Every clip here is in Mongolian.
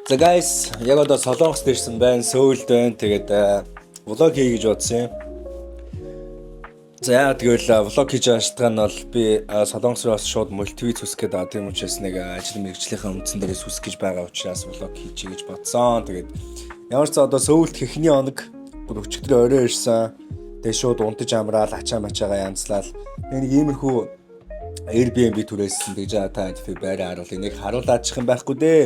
За guys, яг одоо Солонгост ирсэн байна, Сөүлд байна. Тэгээд влог хий гэж бодсон юм. За яа тэгэл влог хийж байгаа шалтгаан нь бол би Солонгос руу бас шууд мультивиз үсэх гэдэг. Тийм учраас нэг ажил мэргэжлийнхаа үндсэн дээрээс үсэх гэж байгаа учраас влог хийчихье гэж бодсон. Тэгээд ямар ч одоо Сөүлд хэхний хоног бүр өчигдөр орой ирсэн. Тэгээд шууд унтаж амраал, ачаа мачаагаа янзлал. Нэг иймэрхүү Airbnb түрээссэн гэж та байраа харуулъя. Нэг харуулаачих юм байхгүй дээ.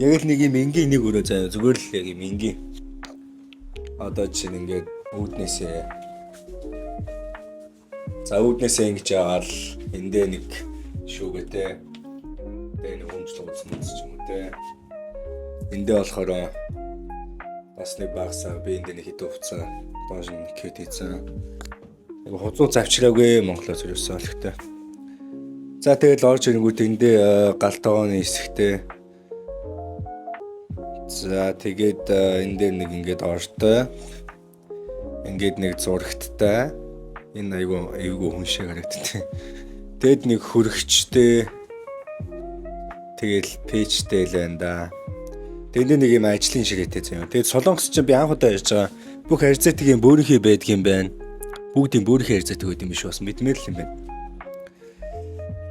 Яг л нэг юм энгийн нэг өрөө заяа зүгээр л яг юм энгийн. Одоо чинь ингээд үүднээсээ. За үүднээсээ ингэж яваал эндээ нэг шүүгээтэй. Тэгээ нэг өмчлөг үзсэн ч юм уу те. Эндээ болохоор бас нэг багсаа би эндээ нэг хитэ хувцас доош нэг кэт хийсэн. Нэг хузуу завчраагүй Монголоос ирсэн олхтой. За тэгэл орж ирэнгүүт эндээ галтгооны хэсэгтэй. За тэгээд энэ дээр нэг ингээд ортой. Ингээд нэг зурагттай. Энэ айгүй хүн шиг харагдтыг. Тэгэд нэг хөргөчтэй. Тэгэл пэйжтэй л байна да. Тэгээд нэг юм ажлын ширээтэй заяа. Тэгээд Солонгос чинь би анх удаа ярьж байгаа. Бүх харьцаатгийн бөөрийнхээ байдаг юм байна. Бүгдийн бөөрийнхээ харьцаатай байдаг юм биш бас мэдмээр л юм байна.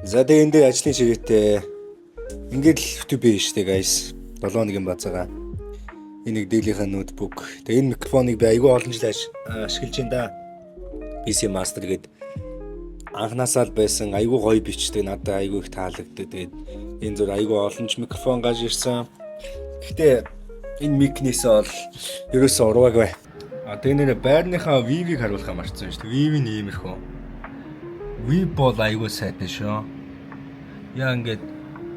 За тэгээд энэ дээр ажлын ширээтэй. Ингээд л YouTube биш үү guys. 7-1 бацаага. Энэ нэг дээлийнхаа ноутбук. Тэгээ энэ микрофоныг би айгүй олон жил ашиглаж байна да. PC Master гээд анханасаа л байсан. Айгүй гоё бичдэг. Надад айгүй их таалагддаг. Тэгээд энэ зур айгүй олон ч микрофон гаж ирсэн. Гэхдээ энэ микнээсээ бол ерөөсөө урваагүй. Тэгээ нэр байрныхаа Vivi-г харуулахаа марцсан шүү дээ. Vivi нь иймэрхүү. Vivi бол айгүй сайтай шүү. Яа ингээд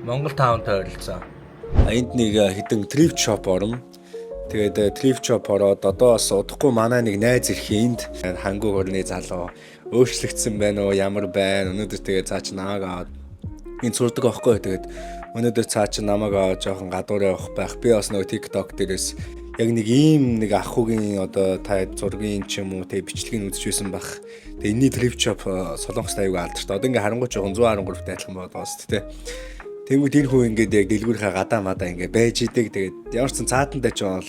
Монгол таунтай ойролцоо. Энд нэг хідэн thrift shop орно. Тэгээд thrift shop ороод одоо бас удахгүй манай нэг найз ирэх энд хангу хорны залуу өөрчлөгдсөн байна уу? Ямар байна? Өнөөдөр тэгээд цаа чи намайг аваад энд сурдаг аахгүй. Тэгээд өнөөдөр цаа чи намайг аваад жоохон гадуур явах байх. Би бас нөгөө TikTok дээрээс яг нэг ийм нэг ахугийн одоо та зургийн ч юм уу тэг бичлэгийг үзчихсэн байх. Тэгээд энэний thrift shop Солонгост аягүй алдартай. Одоо ингээ харангуй жоохон 113-т айлхан болоод байна шүү дээ. Тэнгүүд энэ хүн ингээд яг дэлгүүрийнхаа гадаа мадаа ингээд байж идэг. Тэгээд ямар ч сан цаатандаа ч бол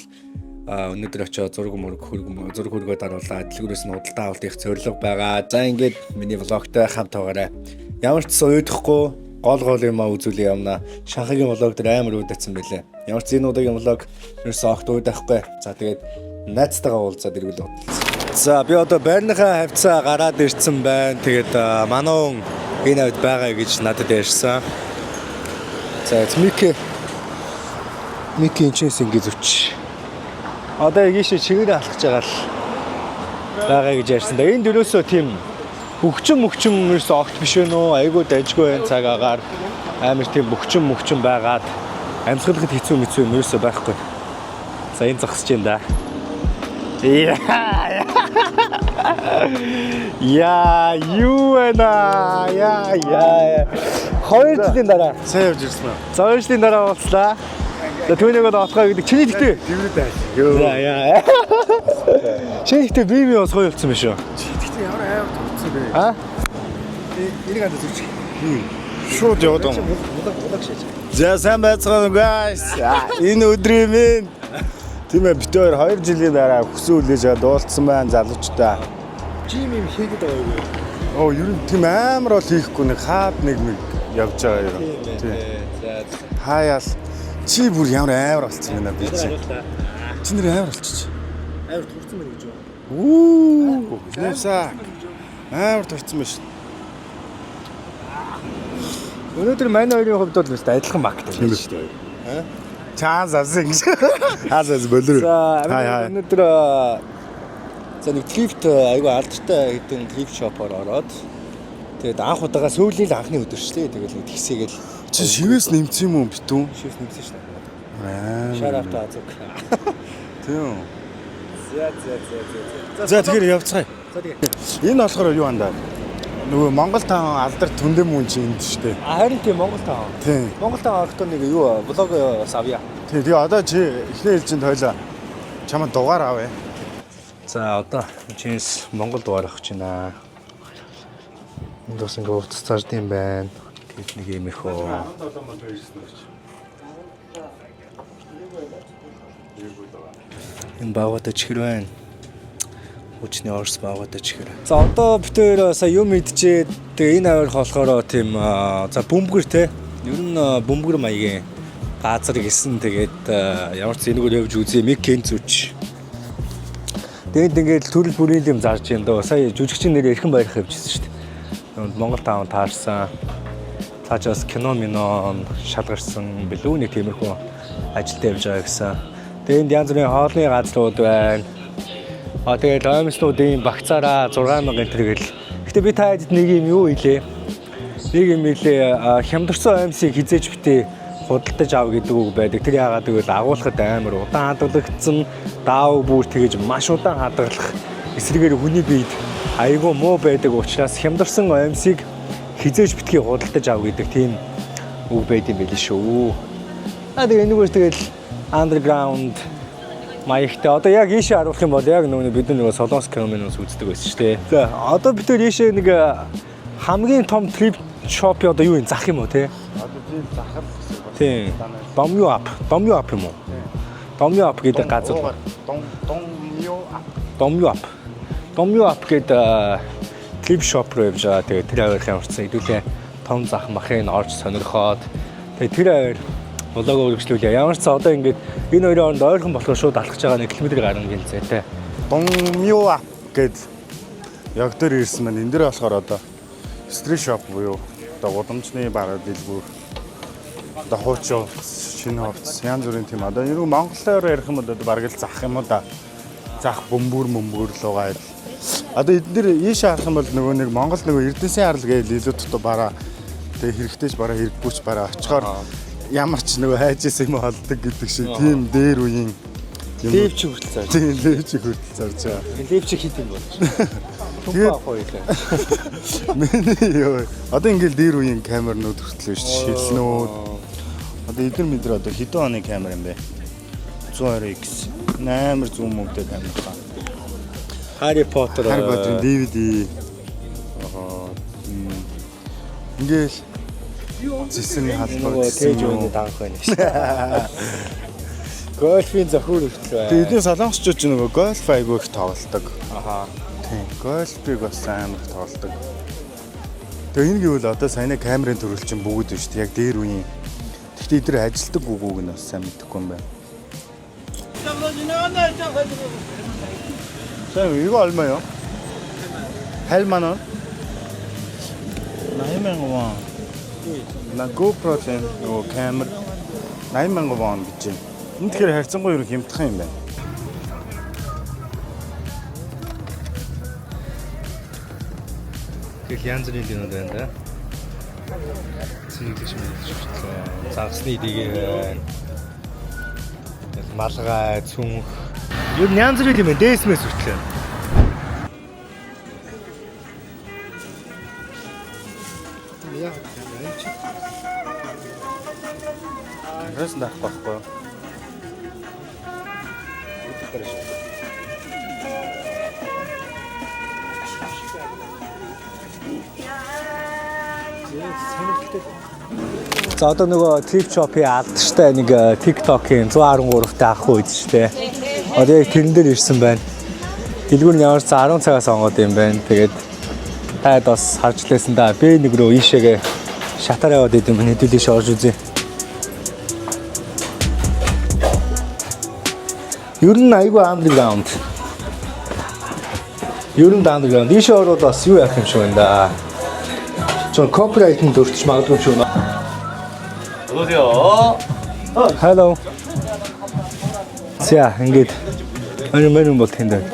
өнөөдөр очиод зураг хөргөөд оруулаад дэлгүүрээс нь худалдаа авалтын зорилго байгаа. За ингээд миний влогтой хамт байгаарай. Ямар ч сан уйдахгүй гол юмаа үзүүлээ юмнаа. Шанхагийн влог дээр амар үүдэтсэн байлээ. Ямар ч энэ удаагийн влог ерөөсөө огт үүдахгүй. За тэгээд найзтайгаа уулзаад ирвэл бодлоо. За би одоо байрныхаа хавцаа гараад ирсэн байна. Тэгээд манаа энэ хавьд байгаа гэж надад ярьсан. За Мики энэчээс ингэ зүч. Одоо ийшээ чигээрээ алхаж байгаа гэж ярьсан. Энд дөрөөсөө тийм бөхчөн ерөөсөө огт биш вэ нөө. Айгуу дажгүй байх цаг агаар амар тийм бөхчөн байгаад амьсгалахад хэцүү ерөөсөө байхгүй. За энэ зогсож байна да. Яа юу вэ наа. Яа. 2 жилийн дараа сайн явж ирсэн үү? 2 жилийн дараа уулзлаа. За түүнийг бол олохоо гэдэг. Чиний гэхдээ диврээд айл. Яа. Чиний гэхдээ Vivi бас гоё болсон биш үү? Гэхдээ ямар амар турцсан бэ? Энийг хандаж зүрч. Шууд яваад юм. Удаг шээж. За сайн байцгаана guys. Энэ өдрийн минь тийм ээ бид 2 жилийн дараа хүсэн үлээж дуулцсан байна залуучтай. Жим юм хийгээд байгаа юу? Ер нь тийм амар бол хийхгүй нэг хаад нэг явж байгаа юм. Тийм. За хаяал чи бүр амар болцсон байна би чи. Чи нэр амар болчих. Амар турцсан байна гэж юу? Нээсаа. Амар турцсан байна шүү. Өнөөдөр манай хоёрын хувьд бол нэст адилхан багтай байна шүү дээ. Чаанс авсан гэж. Хаас болоо. За өнөөдөр за нэг thrift айгүй алдартай хэдэн thrift shop-оор ороод тэгээд анх удаага сүүлийн л анхны өдөр шүү дээ. Тэгээд нэг тэгсээгээл чи шивээс нэмсэн юм уу битүү? Шивээс нэмсэн шүү дээ. Шарап таа зүг. Тийм. За тэгэхээр явцгаая. За тэгээ. Энэ болохоор юу андаа? Нөгөө Монгол таун алдар түндэм мөн чи энд шүү дээ. Харин тийм Монгол таун. Тийм. Монгол таун орохтой нэг юу блог авъя. Тийм. Тэгээ одоо чи эхний ээлжинд хойлоо чамд дугаар авъя. За одоо чинс Монгол дугаар авах чинь аа. Энд бас ингээ утас цааш тийм байна. Гэт нэг юм их оо. Энэ багуудаа чихэр байна. Хүчний Орос багуудаа чихэр. За одоо битээр сая юм идчихэд тэгээ энэ авирах болохоор тийм за бөмбөр те. Ер нь бөмбөр маягийн газар гисэн тэгээд ямар ч зэнгээр явж үзье мик зүч. Тэгээд ингээд төрөл бүрийн юм зарж юм доо. Сая жүжигчин нэр Эрхэн Баярх явжсэн шүү дээ. Монгол таун таарсан. Цаашаас кино минон шалгарсан билүү нэг тиймэрхүү ажилд явж байгаа гэсэн. Тэгээд энд янз бүрийн хоолны газрууд байна. Тэгээд аймагнуудын багцаараа 6000 энэ гэл. Гэтэ би та хэд нэг юм юу илээ. Нэг юм илээ хямдарсан аймсыг хизээж битээ худалдаж ав гэдэг үг байдаг. Тэр яагаад гэвэл агуулхад амар удаан хадгалагдсан даав бүр тэгэж маш удаан хадгалах эсрэгээр хүний биед айгүй муу байдаг учраас хямдарсан аймсыг хизээж битгий худалдаж ав гэдэг тийм үг байд юм байл шүү. Тэгээд энэгээр тэгэл underground маягтай. Одоо яг ийшээ харуулах юм бол яг бид нэг Солонгос киноноос үздэг байсан шүү дээ. За одоо бид тэр ийшээ нэг хамгийн том trip shop одоо юу юм зах юм уу те? Одоо тийм захар тийм. Домью ап юм уу? Домью ап гэдэг газар. Домью ап гэдэг trip shop руу явж байгаа. Тэгээ тэр авирах ямарчсан хэдүүлээ том зах махыг орж сонирхоод тэгээ тэр авир болоогоо үргэлжлүүлээ. Ямар ч одоо ингээд энэ хоёрын хооронд ойрхон болохоор шууд алхаж байгаа 1 км гарна гинцээтэй. Домью ап гэд яг дээр ирсэн маань энэ дээр болохоор одоо street shop буюу одоо гудамжны бараа дэлгүүр одоо хуучин шинэ хувцас янз бүрийн тийм одоо ер нь монголоор ярих юм бол одоо бараг л зах юм уу да. Зах бөмбөр л угаал. Одоо эдгээр ийшээ харах юм бол нөгөө нэг Монгол нөгөө Эрдэнэсийн харал гээл илүү тото бараа тэгээ хэрэгтэйч бараа хэрэггүйч бараа очихоор ямар ч нөгөө хайжсэн юм холдог гэдэг шиг тийм дээр үеийн левч хүртэл зарж. Тийм левч хүртэл зарж байгаа. Левч хит юм бол. Тэгээд миний ёо одоо ингээл дээр үеийн камернууд хүртэл биш шилнүүд. Одоо эдгээр мэдэр одоо хэдэн оны камер юм бэ? 120x амар зүүн мөвтэй камер ба. Harry Potter DVD. Ингээл зэсэн халбар тээж өгнө таах байна шүү. Гольфийн зохиол хүртэл байна. Тэгээд эдгээр солонгосчууд ч нөгөө гольф айгүй их тоглолдог. Аха. Тийм. Гольфыг бас амар их тоглолдог. Тэгээ энэ гэвэл одоо саяны камерын төрөл чинь бүгд байна шүү дээ. Яг дээр үеийн. Гэхдээ эдгээр ажилтдаг үгүйг нь бас сайн мэдэхгүй юм байна. 자, 이거 얼마요? 8만 원? 8만 원. 나 GoPro chen 요 камер 8만 원 гэж. Энэ тэгэхээр харьцангуй юу хэмтэх юм байна. Тэгэл янз бүрийн юмуд байна да. Цэцэг мэдчихлээ. Загсны дэгээ. Малгай, цүнх. Юу янз бүрийн юм дээсмэс хүртлээ. Яа, Рэс дах байхгүй. За одоо нөгөө trip shop-ийн алдчихтай нэг TikTok-ийн 113-тай ах үед шүү дээ. Одоо яг тэрэн дээр ирсэн байна. Дэлгүүр нь ямар ч 10 цагаас онгод юм байна. Тэгээд таад бас харж лээсэн да. Би нэг рүү ийшээгээ шатаар яваад идэм хэдүүлээш орж үзье. Ер нь айгүй underground. Ийшээ ороод бас юу яах юм шиг байна да. 저 copyright-ын дөрч магадгүй шүү нэ. 어서오세요. Hello. 자, ингээд 메뉴 볼 텐데.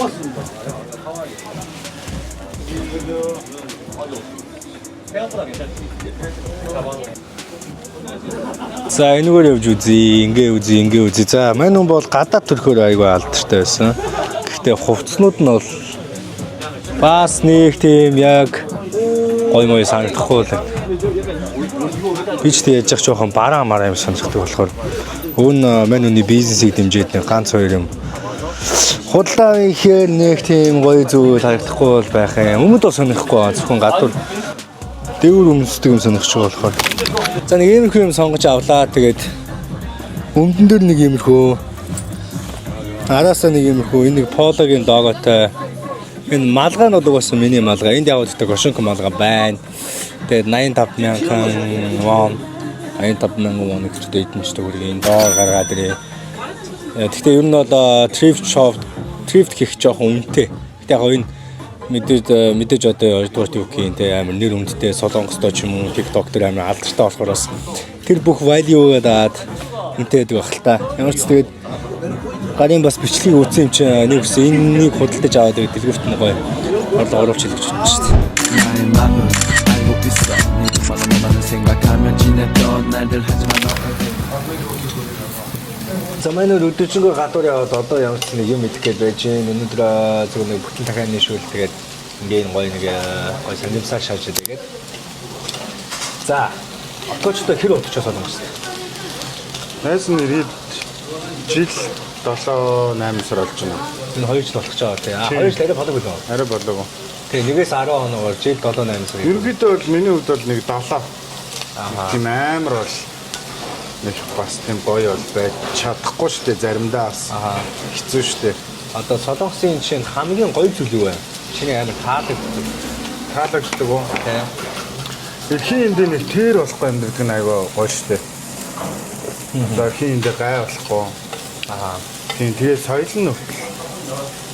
За энэгээр явж үзье, ингээ үзье. За 메뉴 бол гадаад төрхөөр айгүй алдартай байсан. Гэхдээ хувцснууд нь бол бас нэг тийм яг гой санагдахгүй л. Би ч тэгж яж жоохон бараа мараа юм санагддаг болохоор өн менюний бизнесийг дэмжиж нэг ганц хоёр юм. Худлаа ихээр нэг тийм гоё зүйл харагдахгүй бол байх юм. Өмнөд бол сонирхгүй зөвхөн гадуур дэвэр өмсдөг юм сонирхож байгаа болохоор. За нэг иймэрхүү юм сонгож авлаа. Тэгээд өмдөн дээр нэг иймэрхүү Араасаа нэг юм хөө энэ пологийн логотой. Энэ малгайнууд угаасан миний малгай. Энд яваад гэдэг Ошинко малгай байна. Тэгээд 85,000 вон 85,000 вон гэж дэйдэнч төгрөгийн доор гаргаад ирээ. Гэхдээ ер нь бол thrift хийх жоохон үнэтэй. Гэтэ яг энэ мэдээж одоо 2-р юу гэх юм те амар нэр үнэтэй солонгостой ч юм уу TikTok дээр амар алдартай болохоор бас тэр бүх value гэдэг үнэтэй байдаг байх л та. Ямар ч тэгээд гарын бас бичлэгийг үүсэн юм чинь нэг үс энэнийг худалдаж аваад байгаа дэлгүүрт нь гоё орлого оруулж хэлж байна шүү дээ. За манай өдөржингөө гадуур яваад одоо ямар ч нэг юм идэх гээд байж гэн. Өнөөдөр зөв нэг бүтэн дахианы шүүл тэгээд ингээд гоё нэг гоё сандвичаар шааж тэгээд. За отгочтой хэр удаж солонгос. Найз нэрийг жил 7-8 сар болж байна. Энэ 2 жил болох ч байгаа тий. 2 жил арай болов уу? Арай болов. Тэгээ нэгээс 10 хоногор жил 7-8 сар. Ерөнхийдөө бол миний хувьд бол нэг 7. Тийм амар бол нэг бас тийм гоё бол байж чадахгүй шүү дээ заримдаа бас. Хэцүү шүү дээ. Одоо солонгосын чинь хамгийн гоё зүйл юу вэ? Чиний амар таалагддаг. Таалагддаг уу? Тий. Эрхийн энд нэг тэр болохгүй юм гэдэг нь айгаа гоё шүү дээ. Одоо эрхийн энд гай болохгүй. Тийм тэгээ соёл нь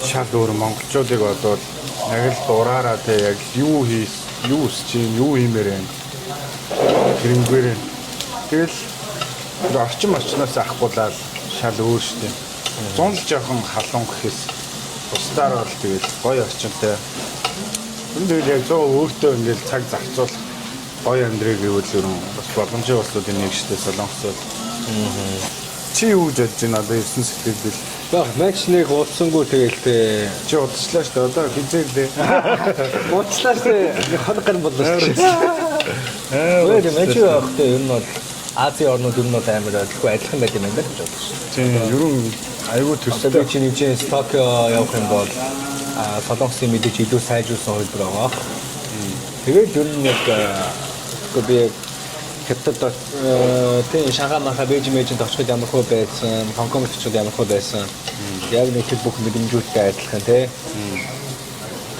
шал өөр монголчуудыг одоо яг л дураараа тэг яг юу өсч юм юу хиймээр байна. Тэрнгээр тэгэл орчин орчноос ахгуулаад шал өөр шүү дээ. Зун л жоохон халуун гэхээс бусдаар бол тэгэл гоё орчинтай. Энд тэгэл яг зөө өөртөө ингээл цаг зарцуулах гоё амьдрыг гэвэл ерөн бас боломжтой улсуудын нэг шүү дээ солонгос бол. Чи юу гэж бодож байна одоо 9 сэтгэлдэл? Баг матч нэг удсангүй тэгэл тэ Чи удажлаа шүү дээ. Одоо хизээлээ. удслаа тэ хоног гар боллоо шүү дээ. Өөд матч явахдаа ер нь бол Азийн орнууд ер нь бол амар төлхөө адилхан байт юм байна гэж бодож шүү. Тийм ерөн айгүй төстэй. Чи нэг чинь Токио явах юм бол солонгосын мэдээж илүү сайжруулсан хөлбөр байгаа. Тэгээд ер нь яг би Хятад тийм Шанхай марха Бээжингд очиход ямар хөө байсан, Хонконгт очиход ямар хөө байсан. Яг нэг тэр бүх мэдрэмжүүдтэй адилхан тий.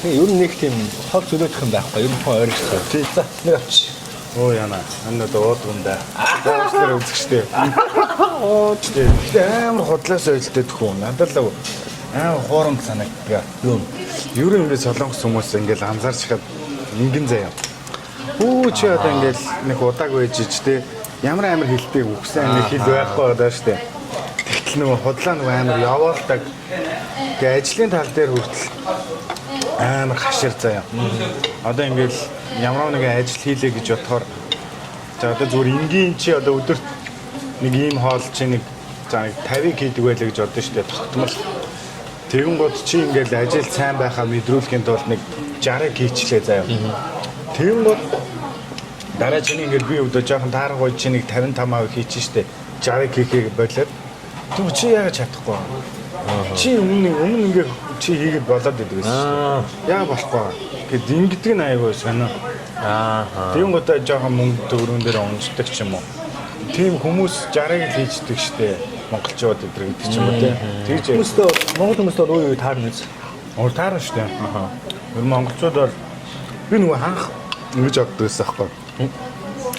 Тэгээ ер нь нэг тийм хол зөлөөх юм байхгүй. Ер нь ойрхон. Тийм. За нэг авч. Оо яна. Энэ дуудгандаа. Аачлаар үзэхтэй. Оо ч тийм амар хотлоос ойлтой тхүү. Надад л амар хоорон санагддаг. Юу. Ер нь ингээд солонгос хүмүүс ингээд анзаарч хаад ингэн заяа. Хүү чи одоо ингээд нэг удааг байж те ямар амар хилтэй үхсэн нэг хил байхгүй байгаа штэ. Тэгтэл нөгөө худлаа нөгөө амар яваалдаг. Гэ ажлын тал дээр хүртэл амар хашир заяа. Одоо ингээд ямар нэгэн ажил хийлээ гэж бодохоор за одоо зүгээр энгийн чи одоо өдөрт нэг ийм хоол чи нэг за нэг 50 хийдэг байлаа гэж бодсон штэ тогтмол. Тэгэн гот чи ингээд ажил сайн байхаа мэдрүүлэхийн тулд нэг 60 хийчлээ заяа. Тэгэн гот дараа чинь ингээд би өдөө жоохон таарах гой чи нэг 55% хийчих штэ 60 хийхийг болоод түр чи яагаад чадахгүй. Чи өмнө ингээд чи хийгээд болоод идэг гэсэн штэ. Яа болохгүй. Гэт ингэдэг нь айгүй сонио. Тэгэн гот жоохон мөнгө төгрөн дээр унждаг ч юм уу. Тийм хүмүүс 60-ыг хийждэг штэ. Монголчууд өдр гэдэг ч юм уу те. Тэгж Хүмүүстээ Монгол хүмүүстээ уу юу таарна үз. уур таарна штэ. Ер нь монголчууд бол би нөгөө хаах ингэж боддог байсан байхгүй.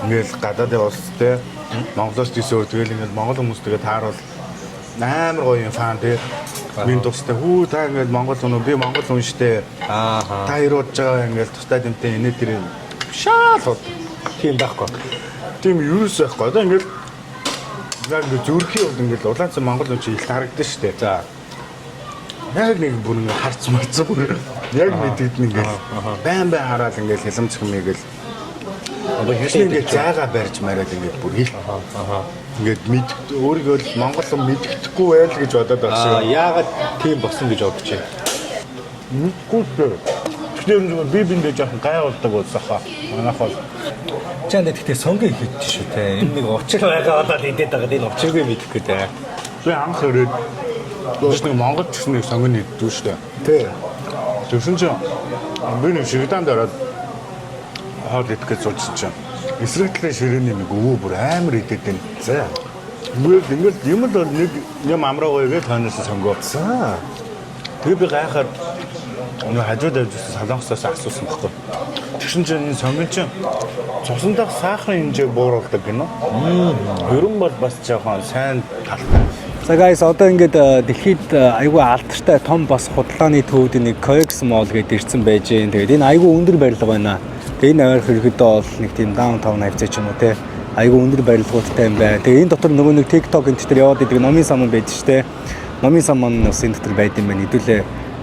Ингээл гадаадын улс те Монголоос тийсөө тэгэл ингээл монгол хүмүүстэйгээ тааруул амар гоё фан те. Минь тустай хүү та ингээл монгол хүн би монгол хүн штэ. Та ирүүлж байгаа ингээл тустай дэмтэй инээ тэр шаалууд Тийм байхгүй. тийм юус байхгүй. Одоо ингээл яг ингээ зүрхийн хувьд ингээл улаанцсан монгол хүн чи их харагдсан штэ. За яг нэг бүр ингээ харц марц бүр яг мэдээд ингээл байн хараад ингээл хилэмцэх юм игээл одоо ингээд зайгаа барьж мараад ингээд бүр хэл. Ингээд мэд өөрийгөө л монгол хүн мэддэхгүй байл гэж бодоод байна. Яагаад тийм болсон гэж бодож байна? Мэдгүй. Тэгэхээр би биндээ жоохон гайвалдаг болсохоо. Манайх бол Чанд гэхдээ сонгийн хийдэж шүү те. Энэ нэг учир байгаа болоод идэт байгаа. Энэ учиргүй мэдэхгүй те. би анх ирээд бас нэг Монгол гэсэн нэг сонгон нэгдүү шүү дээ. Тий. Тэгсэн чинь би нэг ширгаанд ороод хоол идэх гэж суулжсан чинь эсрэг талын ширээний нэг өвөө бүр амар идэт байна. За. Ингээд юм л нэг юм амраагаа гэж хойноос сонгоцсон. Тэгээ би гайхаад өнөө хажууд авчихсан солонгосоос асуусан байхгүй. Тэгсэн чинь энэ сонгон чинь цусан дах сахарын хэмжээг бууруулдаг гинэ. Ерөн бол бас жоохон сайн талтай. За guys одоо ингээд дэлхийд айгүй алдартай том бас худалдааны төвд нэг Coex Mall гэдэг ирсэн байж гэн. Тэгээд энэ айгүй өндөр барилга байна. Тэгээд энэ аваар хэрэгдээ бол нэг тийм даунтаун хавцаа ч юм уу те. Айгүй өндөр барилгуудтай юм байна. Тэгээд энэ дотор нөгөө нэг TikTok энэ төр яваад идэг номын сан байдаг штэ. Номын сан маань бас энэ дотор байд юм байна. Хэдүүлээ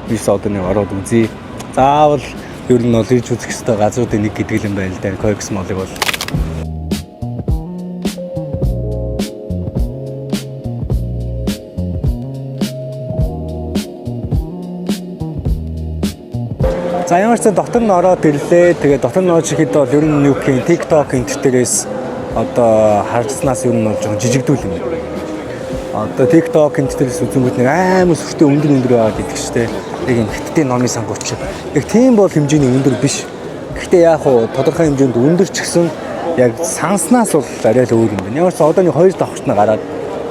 бис одоо нэг ороод үзье. Заавал ер нь бол ирж үзэх ёстой газруудын нэг гэдэг юм байна л да. Coex Mall-ыг бол. За ямар ч дотор нь ороод ирлээ. Тэгээд дотор нь орж ирэхэд бол ер нь юу гэх юм TikTok энэ төрөөс одоо харснаас ер нь бол жоохон жижигдүүл юм. Одоо TikTok энэ төрөөс үзэнгүүт нэг амар сүртэй өндөр байгаад идэх штеп. Нэг юм хиттийн номын сангууч. Яг тийм бол хэмжээний өндөр биш. Гэхдээ яг хуу тодорхой хэмжээнд өндөр ч гэсэн яг санснаас бол арай л өөр юм байна. Ямар ч одоо нэг хоёр давхрт нь гараад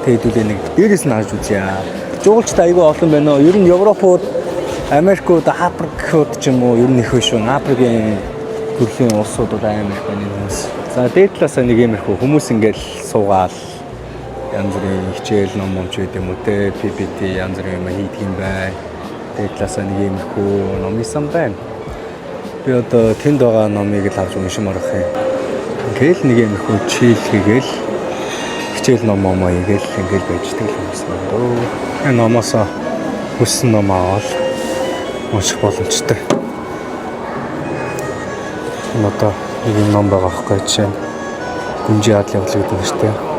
тэгээд нэг дээрээс нь харж үзье. Жуулчтай айгүй олон байна. Ер нь Европууд, Америкууд, Африкууд ч юм уу ер нь их биш шүү. Африкийн төрлийн улсуудад амар байна хүмүүс. За дээд талаасаа нэг иймэрхүү хүмүүс ингээл суугаал янз бүрийн хичээл ном гэдэг юм уу те PPT янз бүрийн юм хийдэг юм байна. Дээд талаасаа нэг иймэрхүү ном исэн байна. Би одоо тэнд байгаа номыг л авч уншимаар ах юм. Ингээл нэг иймэрхүү чийл хийгээл хичээл ном хийгээл ингээл байждаг юм байна дөө. Энэ номоос хүссэн ном аваад унших боломжтой. Одоо нэг ном байгаа байхгүй чинь гүнжи ад явуулдаг гэдэг нь шүү дээ.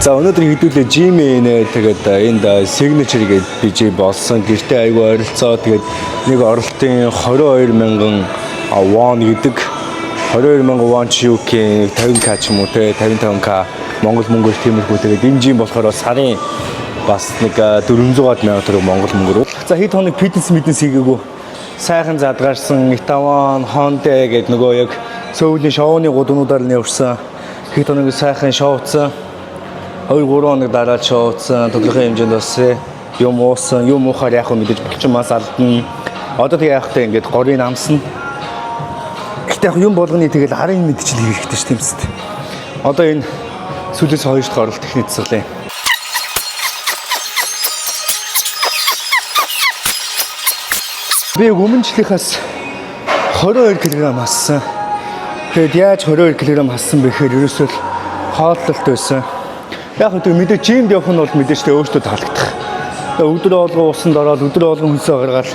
За өнөөдөр хэдүүлээ жим нэ тэгээд энд signature гээд биж болсон. Гэртээ айгүй ойролцоо тэгээд нэг оролтын 22,000 won гэдэг 22,000 won ч юу гэх 50k ч юм уу те 55k Монгол мөнгөөр тиймэрхүү тэгээд энэ жим болохоор сарын бас нэг 400-аад мянга төгрөг Монгол мөнгөөр. За хэд хоног фитнес хийгээгүй сайхан задгаарсан Итаван Honda гэдэг нөгөө яг Сөүлийн шоуны гудамжуудаар нь явсан. Хэд хоног сайхан шоуцсан. 2-3 хоног дараа шоуцсан. Тодорхой хэмжээнд бас юм уусан, юм уухаар яг мэдээж булчмаас алдна. Одоо тэг яахтай ингээд горыг амсна. Гэхдээ яг юм болгоны тэгэл харын мэдчил хийх хэрэгтэй шүү дээ. Одоо энэ сүүлээс 2 дахь оролт техник цэцгэлээ. Би өмнө жилийнхаас 22 кг ассан. Тэгэд яаж 22 кг ассан бэ гэхээр ерөөсөө хооллолт байсан. Яг хэвээр мэдээ жимд явах нь бол мэдээж тэ өөртөө таалагдах. Өдөр болгон усанд ороод өдөр болгон хүнсээ гаргаад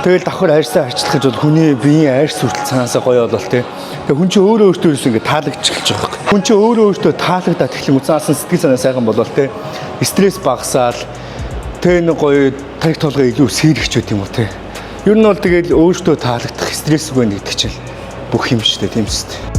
тэгэл давхар арьсаа арчлах гэж бол хүний биеийн арьс хүртэл цаанасаа гоё болол тэ. Тэгээ хүн чинь өөрөө өөртөө ингээд таалагдчих гэж байгаа юм. Хүн чинь өөрөө таалагдаад эхлэх юм цаасан сэтгэл санаа сайхан болол тэ. Стресс багасаал тэ нэг гоё тарих толгой илүү сэрэгч үт юм уу тэ. Ер нь бол тэгэл өөртөө таалагдах стресс үгүй нэгдэг чинь бүх юм шүү дээ тийм шүү дээ.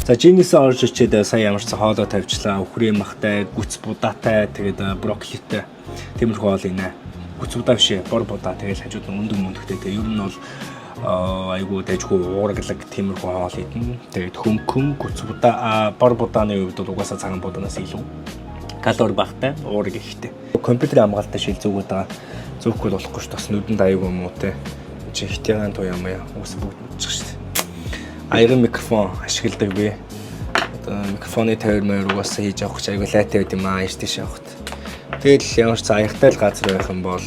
За жинээс орж ичээд сая ямар ч хоолой тавьчлаа. Үхрийн махтай, гүц будаатай, тэгээд брокколитай. Тиймэрхүү хоол инэ. Гүц будаа биш, бор будаа тэгээд хажууд нь өндөг мөндөгтэй. Тэгээд ер нь бол айгуу дэжгүй уургалаг тиймэрхүү хоол идэн. Тэгээд хөнгөн гүц будаа, бор будааны хувьд бол угаасаа цагаан будаанаас илүү калори багтай, уураг ихтэй. Компьютерийн хамгаалалтаа шил зүгүүд байгаа. Зөөхгүй болохгүй ш бас нүдэнд айгуу муу те. Чи хитягаан туу юм яа. Угаасаа бүгд мэдчих ш. Аярын микрофон ашигладаг би. Одоо микрофоны тойрмоор угаасаа хийж авах ч айгүй лайтай байд юм аа. Яаж тийш явахт. Тэгэл ямар ч аягтай л газар байх юм бол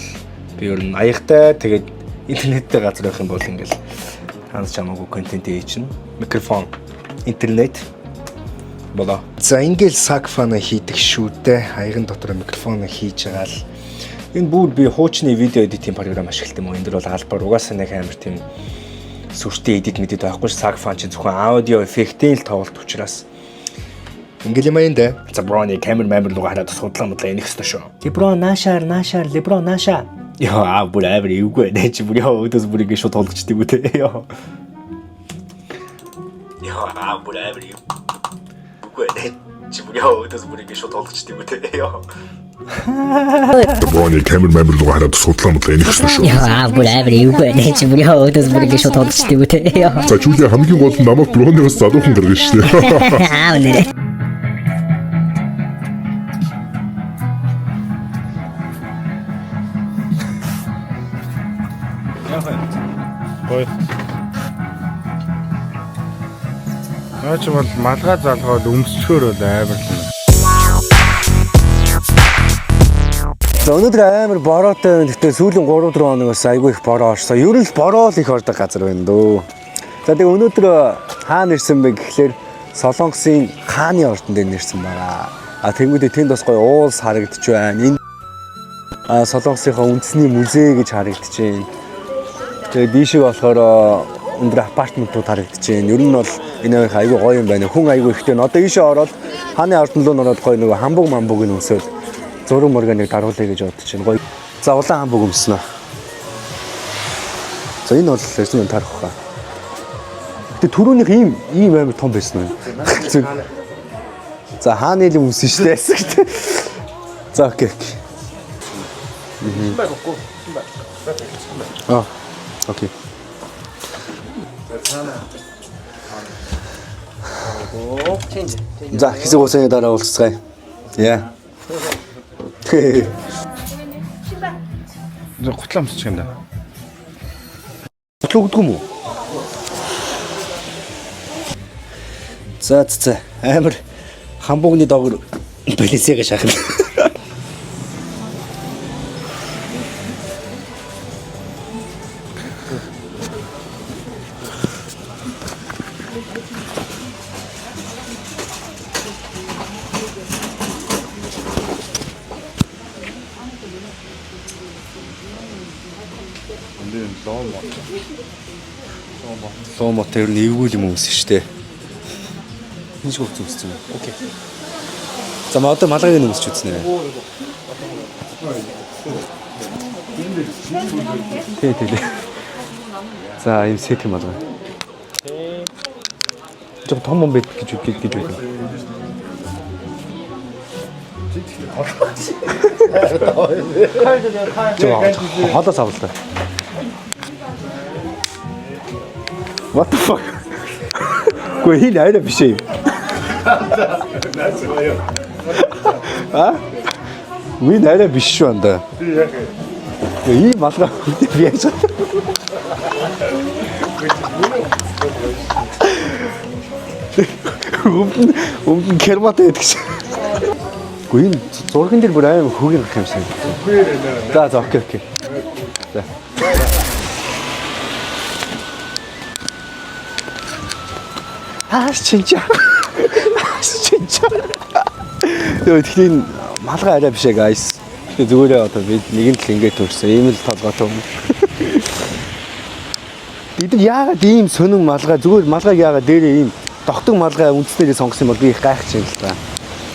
би ер нь аягтай тэгээд интернеттэй газар байх юм бол ингээл Ханаас чамаагүй контент хийж микрофон, интернет болоо. За ингээл сакфана хийдэг шүү дээ. Хаяган дотор микрофон хийж байгаа л энэ бүр би хуучны видео эдитинг програм ашигладаг юм. Энэ дэр бол албаар угаасаа нэг амар тийм сүртэй эдит мэдэд байхгүй ш. Сакфан чи зөвхөн аудио эффектийн л тоглолт учраас ингээл юм энэ. За броны камер руугаа хараад судлаа модлаа энэх хэвээр шүү. Лебро наашаар, лебро наашаа. Яа, бүр амар эвгүй нэ чи бүр яа өдөөс бүр ингэ шууд толгочдөг үү те. Яа, бүр амар эвгүй нэ чи бүр яа өдөөс бүр ингэ шууд толгочдөг үү те. Яа. Броны камер руугаа хараад судлаа модлаа энэх хэвээр шүү. Яа, бүр амар эвгүй нэ чи бүр яа өдөөс бүр ингэ шууд толгочдөг үү те. Яа. За чүлээ хамгийн гол нь намайг броныгоос залуухан гаргана шүү дээ. Аа нэ. Гой. Наач бол малгай залгаад өмсчөөр бол амар л. За өнөөдөр амар бороотой байна. Гэхдээ сүүлийн 3-4 хоногоос айгүй их бороо орсон. Ер нь л бороо л их ордог газар байна дөө. За тэгээ өнөөдөр хаана ирсэн бэ гэхлээр Солонгосын хааны ордон дээр нэрсэн байгаа. А тэнгүүдээ тэнд бас гоё уулс харагдаж байна. Энэ Солонгосынхаа үндэсний музей гэж харагдаж байна. Тэгээ дийшээ болохоор өндөр апартментууд харагдаж байна. Ер нь бол энэ айгүй гоё юм байна. Хүн айгүй ихтэй. Одоо ийшээ ороод хааны ордон руу ороод гоё нөгөө хамбуг мамбуг өмсөөл зураг мөргөнийг даруулъя гэж бодож байна. Гоё. За улаан хамбуг өмснө. За энэ бол резюме тарах хаа. Тэгээ түрүүнийх ийм амар том байсан уу? За хааны л өмсөн шүү дээ. За окей. Аа. Окей. За хэсэг усны дараа уулзцгаая. Яа. За гутлаа өмсчих юм да. Гутлаа өгдөг юм уу? За амар хамбугны доогор балансыг шахна. Лоо мотор нэвгүүл юм uuсан шүү дээ. Энд ч үзсэн. Окей. За одоо малгайг нэмсч үзнэ. Тий. За энэ сет юм малгай. Жог том юм байд гэж байна. Холоос авлаа. What the fuck? Гүй хин айда биш ээ. Ми найда биш шүү анда. Ийм малгай би яаж. Өмнө кермат байдаг шээ. Гүй энэ зурган дээр бүр аим хөгийн гэх юм шиг. За окей. За. Чинчаа. Тэгэхээр малгай арай биш ээ guys. Зүгээр одоо бид нэгэн л ингэж төрсөн. Ийм л толгойтой юм. Бид яагаад ийм сонин малгай зүгээр малгайг яагаад дээрээ ийм догтог малгай үндснээрээ сонгосон юм бол би их гайхаж байна л да.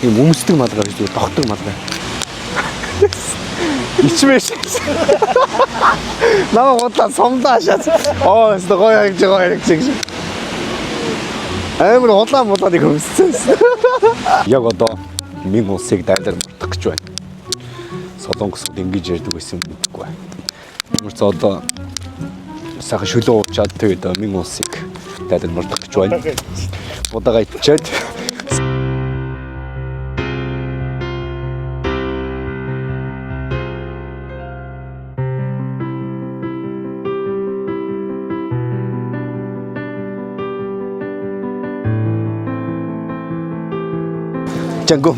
Ийм өмсдөг малгай гэж зүгээр догтог малгай. Ичмэш. Намаа готлаа сомдаа шат. Оо өстө гоё гэж. Амар улаан мулааныг өмссөн. Яг одоо минь улсыг дайдар мартах гэж байна. Солонгосод ингэж ярьдаг байсан юм гэдэггүй байна. Ямар ч одоо сайхан шөлөө уучаад тэгээд минь улсыг дайдар мартах гэж байна. Удаага ичээд Жангом.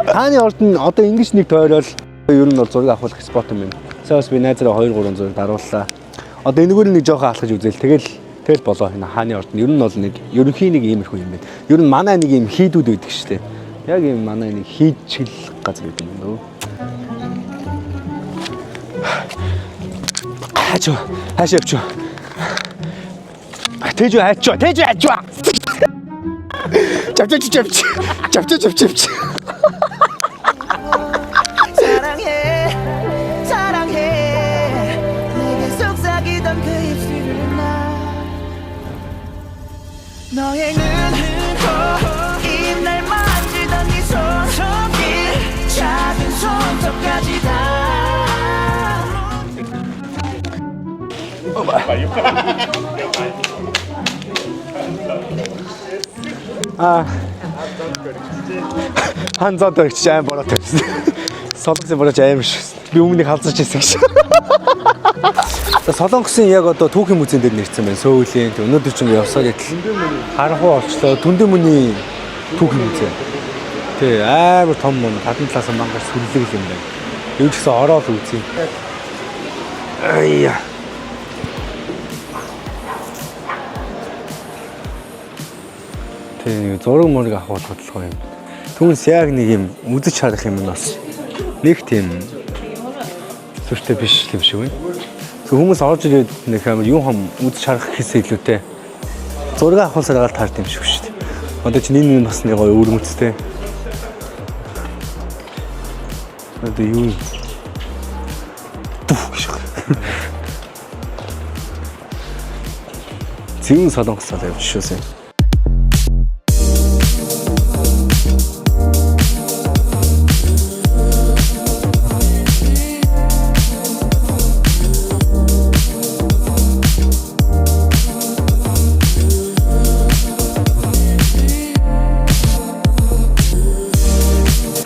Хааны ордон одоо ингэж нэг тойрол ер нь бол зураг авах спот юм байна. Саас би найзаараа 2-3 зураг дарууллаа. Одоо энэгээр нэг жоохон алхаж үзэл. Тэгэл болоо хина хааны орд. Ер нь бол нэг ерөнхий нэг иймэрхүү юм байна. Ер нь манай нэг ийм хийдүүд байдаг шүү дээ. Яг ийм манай нэг хийд чиглэл газар гэдэг юм дөө. Хаашаа явчих. Тэжүү хайчаа. Чавч. 사랑해 내게 속삭이던 그 입술을 나 너의 눈으로 입날 만지던 네 손톱이 작은 손톱까지 다 한자도 진짜 버렸대. Солонгосын борож аим ш. Би өмнөний халзарч ирсэн гэж. Солонгосын яг одоо түүхийн музейн дээр нэрсэн байна. Сөүлийн өнөөдөр ч ингэ явсаа гэтэл харанхуй олчлоо. Дүндэн мөний түүхийн музей. Тэ амар том мөн гадна талаас мангар сүрлэг юм байна. Юу ч гэсэн ороод үзье. Аяа. Тэ зураг мөрөг авах бодлого юм. Түүнс яг нэг юм үзэж харах юм нас. Нэг тийм сүртэй биш юм шиг байна. Хүмүүс орж ирээд нэг амар юу хам үзэж харах гэхээсээ илүүтэй зураг авахсаар гал таард юм шиг шүү дээ. Одоо чи энэ бас нэг гоё өрмөцтэй. Одоо юу гэж. Зүүн солонгосоор явж шүүсэн.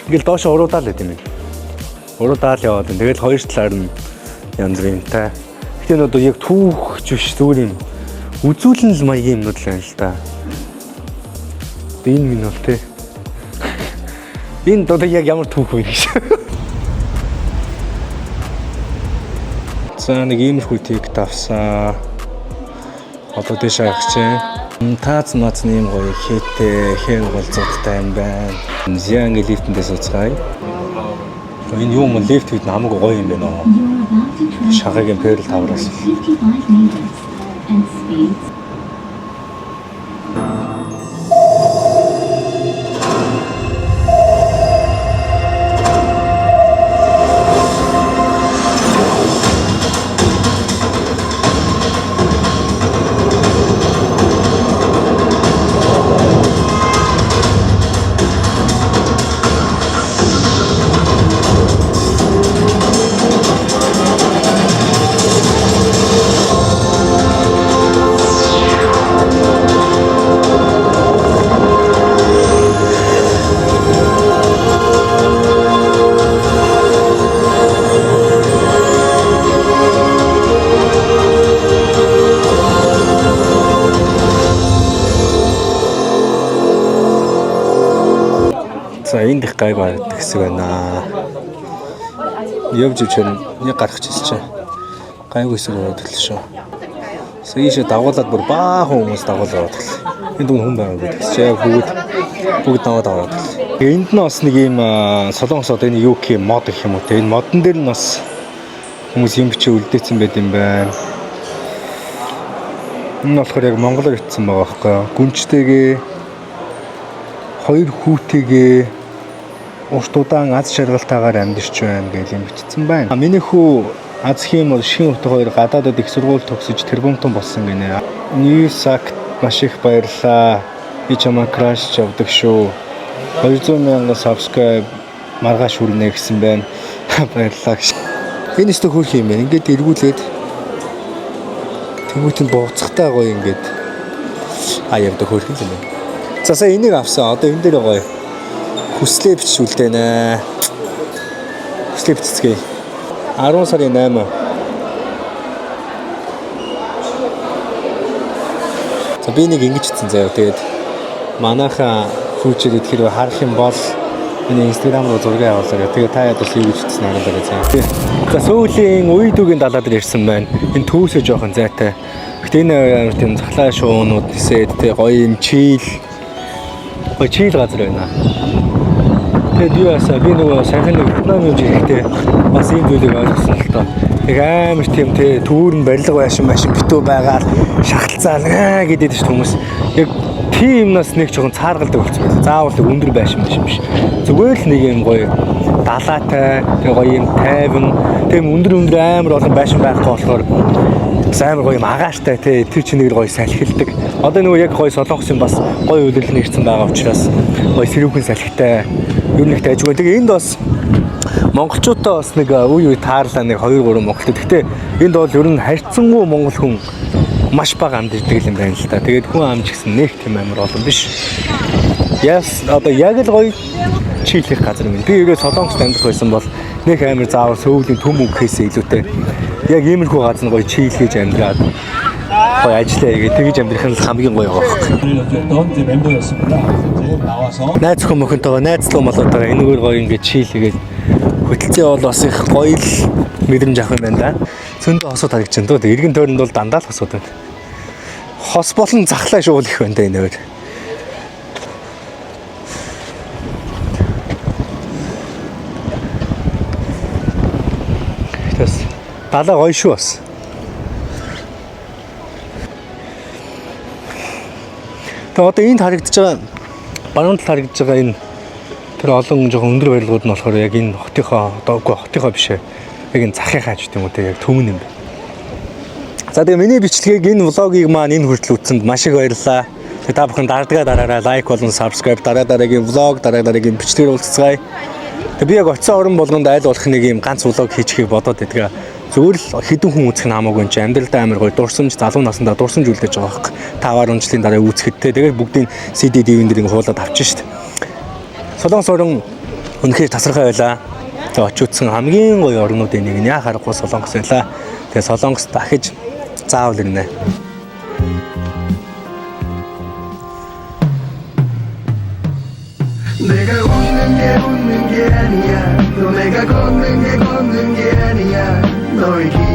Ингээл доош уруудаал байт юм. Уруудаал яваад тэгэл хоёр талаар нь янз бүрийн та. Гэтэ одоо яг түүхч биш зүгээр юм. Үзүүлэн л маягийн юмнууд л байна л да. Энэ минь бол те. Энэ одоо яг ямар түүх вэ гэж. За нэг иймэрхүү тик тавсан. Одоо дэш авах чинь. Таац нацны юм гоё хийтэй, хэн голцогтой юм байна. Зян лифтэндээ сууцгаая. Энэ юу юм лифт хэд намайг гоё юм байна оо. Шагагийн перл тавраас. За энд их гайг байдаг хэсэг байна. Явж нэг гарах чийс чи. Гайг хэсэг болоод эхэлсэн шүү. Сийшээ дагуулад бүр баахан хүмүүс дагуулаад эхэлсэн. Энд хүн байгаа гэдэг чи яг бүгд даваад аваад. Энд нь бас нэг юм солонгос одоо энэ UK мод гэх юм уу те. Энэ модон дээр нь бас хүмүүс юм бичээ үлдээсэн байт юм байна. Энэ болохоор яг монголоор итсэн байгаа байхгүй. Гүнжтэйгээ хоёр хүүтэйгээ урт удаан аз жаргалтайгаар амьдарч байна гэж юм бичсэн байна. Миний хүү Азхийн бол шинэ утга хоёр гадаадад их сургууль төгсөж тэрбумтон болсон гинэ. Ньюсакт маш их баярлаа. Би чамаа краш авдаг шүү. 200,000 subscribe маргааш хүрнэ гэсэн байна. Баярлалаа гэж. Энэ өстө хөрх юм байна. Ингээд эргүүлээд тэнгуүтэнд бууцахтай гоё ингээд явдаг хөрх юм байна. За сая энийг авсан. Одоо энэ дээр гоё хүслээ бичүүлдэг нэ. Хүслээ бичцгээе. 10 сарын 8. За би нэг ингэж хэлсэн заяа. Тэгээд манайхаа фьючер эдгээр харах юм бол Миний Instagram руу зураг явуулаа. Тэгээ та ядаж юу гэж хэлсэн харуулаа гэж. За сүүлийн үйдүүгийн далаа дээр ирсэн байна. Энэ төвөөсөө жоохон зайтай. Гэтэ энэ тийм захлаа шуунууд нисээд тэгээ гоё юм чийл газар байна. Тэгээд юу яасаа би нөгөө сайхан нэг Вьетнам юм жирэхтэй бас ийм зүйлийг ойлгосон л тоо. Яг амар тийм те түүрэн барилга байшин битүү байгаа шахалцаа гэдэг чинь хүмүүс яг тийм юмнаас нэг жоохон цааргалдаг болсон байна. Заавал өндөр байшин биш. Зүгээр л нэг юм гоё далаатай, тэгээ гоё юм тайван, тийм өндөр амар олон байшин байхгүй болохоор амар гоё юм агаартай тий тэр чинь нэг гоё салхилдаг. Одоо нөгөө яг гоё солонгос юм бас гоё үйлдэл нэрсэн байгаа учраас гоё сэрүүхэн салхитай юу нэг тайжгүй. Тэгээ энд бас монголчуудаа бас нэг үе таарлаа нэг 2 3 монголчууд. Гэтэ энд бол ер нь харьцангуй монгол хүн маш бага амьдардаг юм байна л та. Тэгээд хүн амж гэсэн нэг тийм амар олон биш. Яс одоо яг л гоё чийлэх газар юм. Би өөрөө солонгост амьдарч байсан бол нэг амар заавал сөүлийн төм өгөхөөс илүүтэй яг иймэрхүү газар гоё чийлгэж амьдраад гоё ажиллаа хийгээд тэгж амьдрах нь хамгийн гоё байгаа байхгүй. Найз хүн мөхөнтэйгээ найзлуу молоотойгоо энэгээр гоё ингээд чийлгээд хөтөлцөө бол бас их гоё л мэдрэмж авах юм байна да. Зөндөө хосууд харагдчихэв дөө. Иргэн тойронд бол дандаа л хосууд байна. Хос болон захлаа шуул их байна да энэгээр. Тэс далаа гоё шүү бас. Тэгээ одоо энд харагдаж байгаа баруун талд харагдаж байгаа энэ тэр олон жоохон өндөр барилгууд нь болохоор яг энэ хотынхоо одоогүй хотынхоо биш ээ. Яг энэ захынхаа ч гэдэг юм уу те яг төмөн юм байна. За тэгээ миний бичлэгийг энэ влогийг маань энэ хүртэл үзсэнд маш их баярлалаа. Тэгээ та бүхэн дараагаа лайк болон subscribe дараагийн влог дараагийн бичлэгээр уулзцгаая. Тэгээ би яг оцсон орон болгонд айл болох нэг юм ганц влог хийчихийг бодоод байдаг. Зүгээр л хэдэн хүн үзэх нь хамаагүй юм чи амьдралдаа амар гоё дурсамж залуу насндаа дурсамж үлдээж байгаа хэрэг. 5 онцлын дараа үүсгэхэд те тэгээд бүгдийн CD DVD-ийг хуулаад авчих штт. Солонгос орон үнэхээр тасархай байлаа. Тэгээ очиудсан хамгийн гоё орнуудын нэг нь яа харахгүй Солонгос байлаа. Тэгээ Солонгос дахиж заавал ирнэ. 내가 웃는 게 아니야 또 내가 걷는 게 아니야 너의